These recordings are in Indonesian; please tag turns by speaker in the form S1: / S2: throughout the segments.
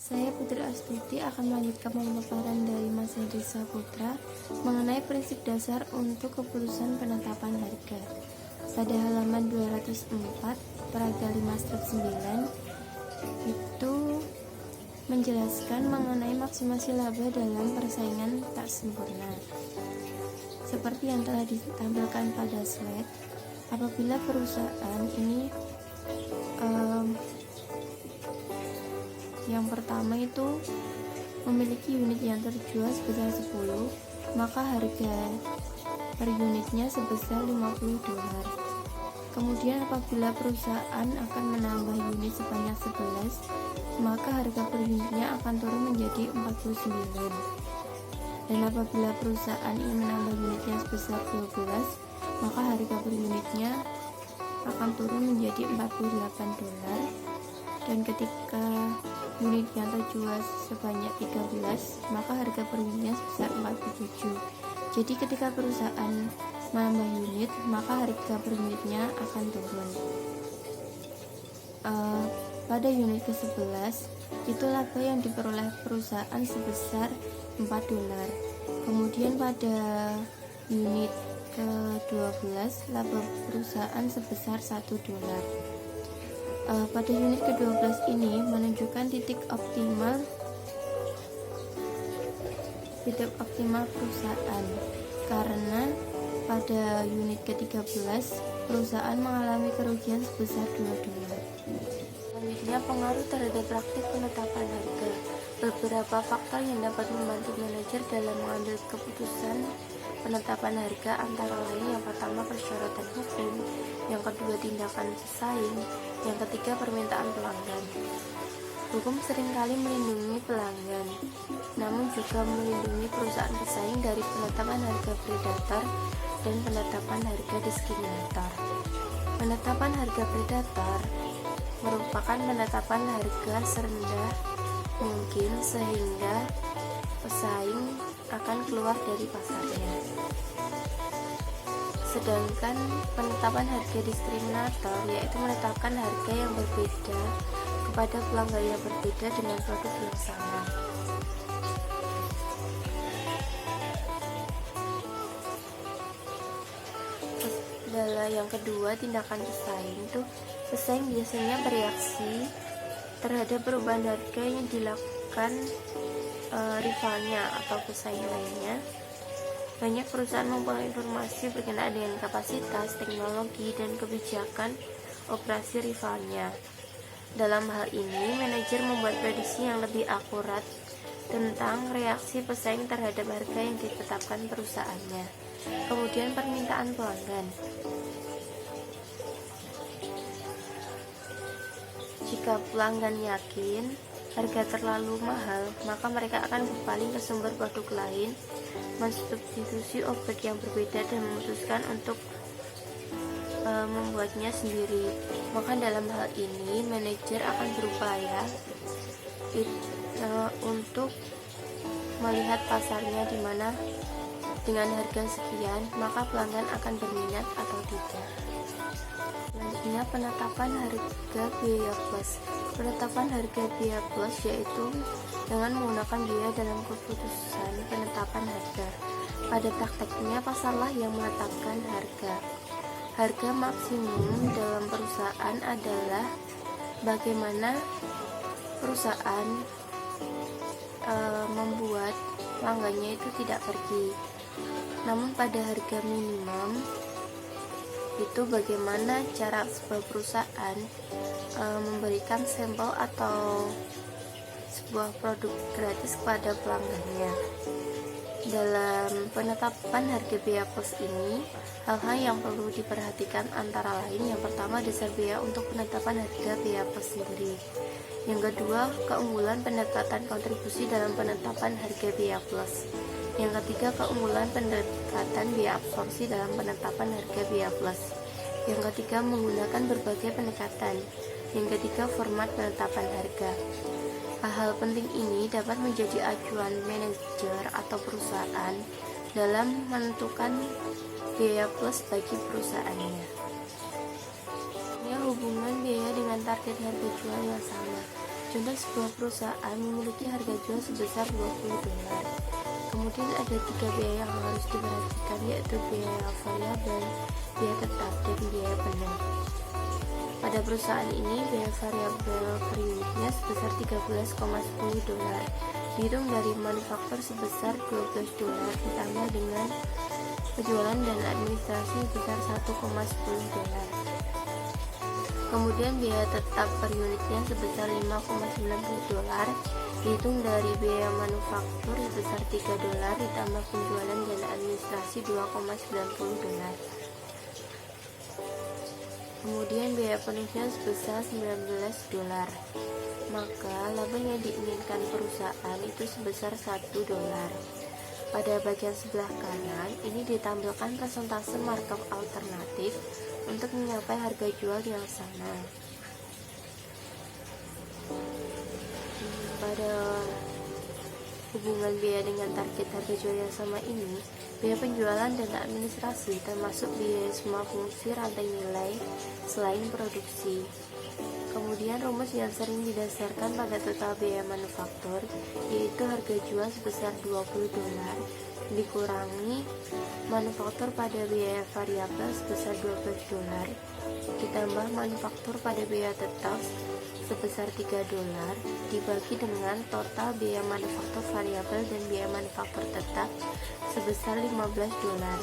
S1: Saya Putri Astuti akan melanjutkan pemaparan dari Mas Hendri Saputra mengenai prinsip dasar untuk keputusan penetapan harga. Pada halaman 204, paragraf 5 strip 9 itu menjelaskan mengenai maksimasi laba dalam persaingan tak sempurna. Seperti yang telah ditampilkan pada slide, apabila perusahaan ini yang pertama itu memiliki unit yang terjual sebesar 10, maka harga per unitnya sebesar 50 dolar. Kemudian apabila perusahaan akan menambah unit sebanyak 11, maka harga per unitnya akan turun menjadi 49. Dan apabila perusahaan ingin menambah unitnya sebesar 12, maka harga per unitnya akan turun menjadi 48 dolar. Dan ketika unit yang terjual sebanyak 13, maka harga per unitnya sebesar 47. Jadi ketika perusahaan menambah unit, maka harga per unitnya akan turun. Pada unit ke-11, itu laba yang diperoleh perusahaan sebesar 4 dolar. Kemudian pada unit ke-12, laba perusahaan sebesar 1 dolar. Pada unit ke-12 ini menunjukkan titik optimal perusahaan, karena pada unit ke-13 perusahaan mengalami kerugian sebesar 2 dolar. Selanjutnya, pengaruh terhadap praktik penetapan harga. Beberapa faktor yang dapat membantu manajer dalam mengambil keputusan penetapan harga antara lain: yang pertama, persyaratan hukum; yang kedua, tindakan pesaing; yang ketiga, permintaan pelanggan. Hukum seringkali melindungi pelanggan, namun juga melindungi perusahaan pesaing dari penetapan harga predator dan penetapan harga diskriminator. Penetapan harga predator merupakan penetapan harga serendah mungkin sehingga pesaing akan keluar dari pasarnya. Sedangkan penetapan harga diskriminator yaitu menetapkan harga yang berbeda kepada pelanggan yang berbeda dengan produk yang sama. Yang kedua, tindakan pesaing. Pesaing biasanya bereaksi terhadap perubahan harga yang dilakukan rivalnya atau pesaing lainnya. Banyak perusahaan memperoleh informasi berkenaan dengan kapasitas, teknologi, dan kebijakan operasi rivalnya. Dalam hal ini, manajer membuat prediksi yang lebih akurat tentang reaksi pesaing terhadap harga yang ditetapkan perusahaannya. Kemudian, permintaan pelanggan. Jika pelanggan yakin harga terlalu mahal, maka mereka akan berpaling ke sumber produk lain, mensubstitusi objek yang berbeda, dan memutuskan untuk membuatnya sendiri. Maka dalam hal ini, manajer akan berupaya untuk melihat pasarnya di mana dengan harga sekian, maka pelanggan akan berminat atau tidak. Selanjutnya, penetapan harga biaya plus. Penetapan harga biaya plus yaitu dengan menggunakan biaya dalam keputusan penetapan harga. Pada prakteknya, pasarlah yang menetapkan harga. Harga maksimum dalam perusahaan adalah bagaimana perusahaan membuat pelanggannya itu tidak pergi. Namun pada harga minimum itu bagaimana cara sebuah perusahaan memberikan sampel atau sebuah produk gratis kepada pelanggannya. Dalam penetapan harga biaya plus ini, hal-hal yang perlu diperhatikan antara lain: yang pertama, dasar biaya untuk penetapan harga biaya plus sendiri; yang kedua, keunggulan pendekatan kontribusi dalam penetapan harga biaya plus; yang ketiga, keunggulan pendekatan biaya absorpsi dalam penetapan harga biaya plus; yang ketiga, menggunakan berbagai pendekatan; yang ketiga, format penetapan harga. Hal-hal penting ini dapat menjadi acuan manajer atau perusahaan dalam menentukan biaya plus bagi perusahaannya. Hubungan biaya dengan target harga jual yang sama. Contoh, sebuah perusahaan memiliki harga jual sebesar 20 dolar. Kemudian ada 3 biaya yang harus diperhatikan, yaitu biaya variabel, biaya tetap, dan biaya penuh. Pada perusahaan ini, biaya variabel per unitnya sebesar 13,10 dolar, dihitung dari manufaktur sebesar 12 dolar, ditambah dengan penjualan dan administrasi sebesar 1,10 dolar. Kemudian biaya tetap per unitnya sebesar 5,90 dolar, dihitung dari biaya manufaktur sebesar 3 dolar, ditambah penjualan dan administrasi 2,90 dolar. Kemudian biaya penuhnya sebesar 19 dolar. Maka laba yang diinginkan perusahaan itu sebesar 1 dolar. Pada bagian sebelah kanan, ini ditampilkan persentase markup alternatif untuk mencapai harga jual yang sama. Pada hubungan biaya dengan target harga jual yang sama ini, biaya penjualan dan administrasi termasuk biaya semua fungsi rantai nilai selain produksi. Kemudian rumus yang sering didasarkan pada total biaya manufaktur, yaitu harga jual sebesar 20 dolar dikurangi manufaktur pada biaya variabel sebesar 12 dolar ditambah manufaktur pada biaya tetap sebesar 3 dolar dibagi dengan total biaya manufaktur variabel dan biaya manufaktur tetap sebesar 15 dolar,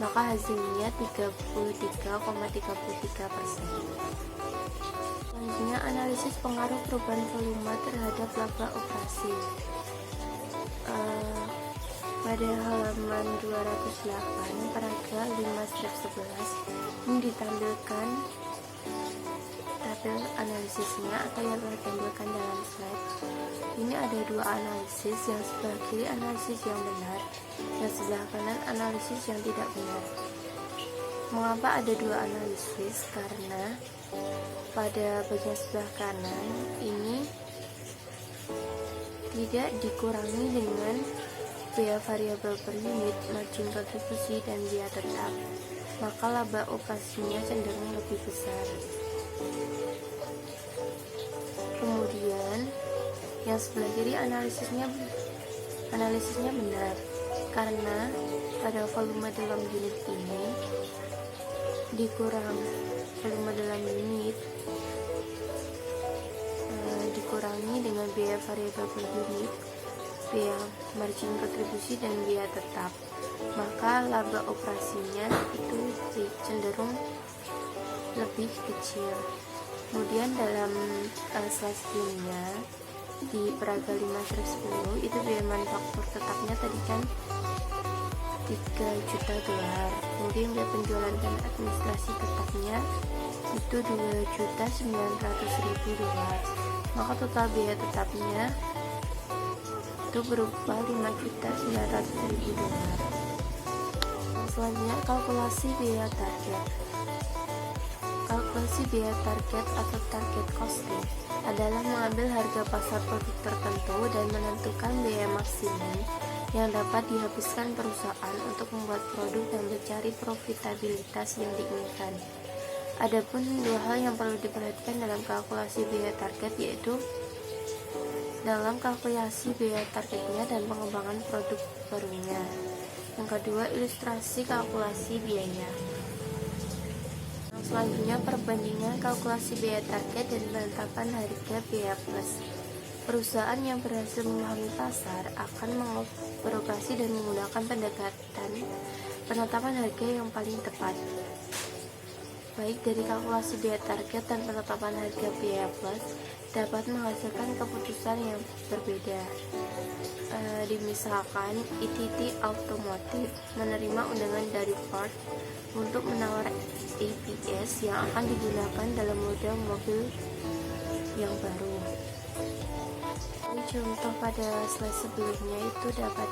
S1: maka hasilnya 33,33%. Selanjutnya, analisis pengaruh perubahan volume terhadap laba operasi. Pada halaman 208 paragraf 5/11 ini ditampilkan tabel analisisnya atau yang telah ditampilkan dalam slide. Ini ada 2 analisis, yang sebelah kiri analisis yang benar, yang sebelah kanan analisis yang tidak benar. Mengapa ada 2 analisis? Karena pada bagian sebelah kanan ini tidak dikurangi dengan biaya variabel per unit, margin kontribusi, dan biaya tetap, maka laba operasinya cenderung lebih besar. Kemudian yang sebelah kiri analisisnya benar, karena pada volume dalam unit ini dikurang volume dalam unit dikurangi dengan biaya variabel per unit, biaya margin kontribusi, dan biaya tetap, maka laba operasinya itu cenderung lebih kecil. Kemudian dalam slide sebelumnya di paragraf 5/10 itu biaya manufaktur tetapnya tadi kan 3 juta dolar, kemudian biaya penjualan dan administrasi tetapnya itu 2.900.000 dolar, maka total biaya tetapnya itu berupa 5.900.000 dolar. Selanjutnya, kalkulasi biaya target. Kalkulasi biaya target atau target costing adalah mengambil harga pasar produk tertentu dan menentukan biaya maksimum yang dapat dihabiskan perusahaan untuk membuat produk dan mencari profitabilitas yang diinginkan. Adapun 2 hal yang perlu diperhatikan dalam kalkulasi biaya target, yaitu dalam kalkulasi biaya targetnya dan pengembangan produk barunya. Yang kedua, ilustrasi kalkulasi biaya. Selanjutnya, perbandingan kalkulasi biaya target dan penetapan harga biaya plus. Perusahaan yang berhasil memahami pasar akan beroperasi dan menggunakan pendekatan penetapan harga yang paling tepat, baik dari kalkulasi biaya target dan penetapan harga biaya plus, dapat menghasilkan keputusan yang berbeda. Misalkan ITT Automotive menerima undangan dari Ford untuk menawar ABS yang akan digunakan dalam model mobil yang baru. Contoh pada slide sebelumnya itu dapat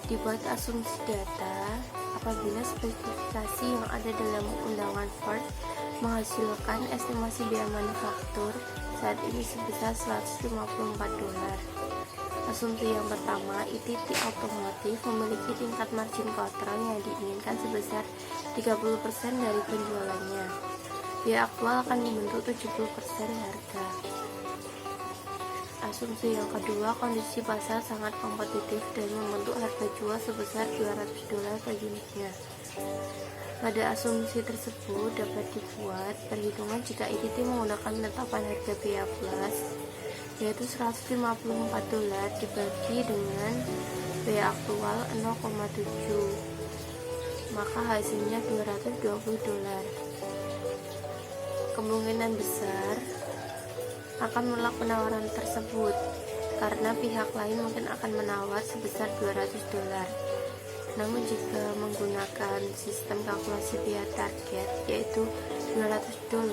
S1: dibuat asumsi data apabila spesifikasi yang ada dalam undangan Ford menghasilkan estimasi biaya manufaktur saat ini sebesar 154 dolar. Asumsi yang pertama, ITT Automotive memiliki tingkat margin kontrak yang diinginkan sebesar 30% dari penjualannya. Biaya aktual akan dibentuk 70% harga. Asumsi yang kedua, kondisi pasar sangat kompetitif dan membentuk harga jual sebesar $200 per unitnya. Pada asumsi tersebut dapat dibuat perhitungan jika ITT menggunakan penetapan harga BA Plus, yaitu $154 dibagi dengan BA aktual 0,7, maka hasilnya $220. Kemungkinan besar akan menolak penawaran tersebut karena pihak lain mungkin akan menawar sebesar $200. Namun jika menggunakan sistem kalkulasi biaya target, yaitu $200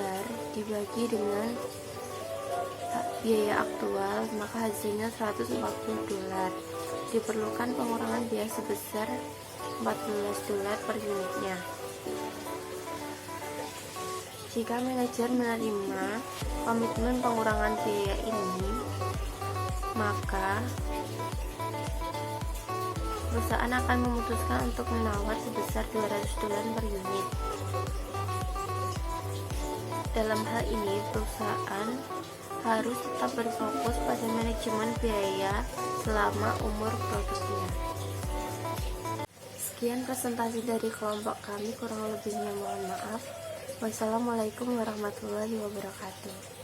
S1: dibagi dengan biaya aktual, maka hasilnya $140. Diperlukan pengurangan biaya sebesar $14 per unitnya. Jika manajer menerima komitmen pengurangan biaya ini, maka perusahaan akan memutuskan untuk menawar sebesar $200 per unit. Dalam hal ini, perusahaan harus tetap berfokus pada manajemen biaya selama umur produknya. Sekian presentasi dari kelompok kami, kurang lebihnya mohon maaf. Wassalamualaikum warahmatullahi wabarakatuh.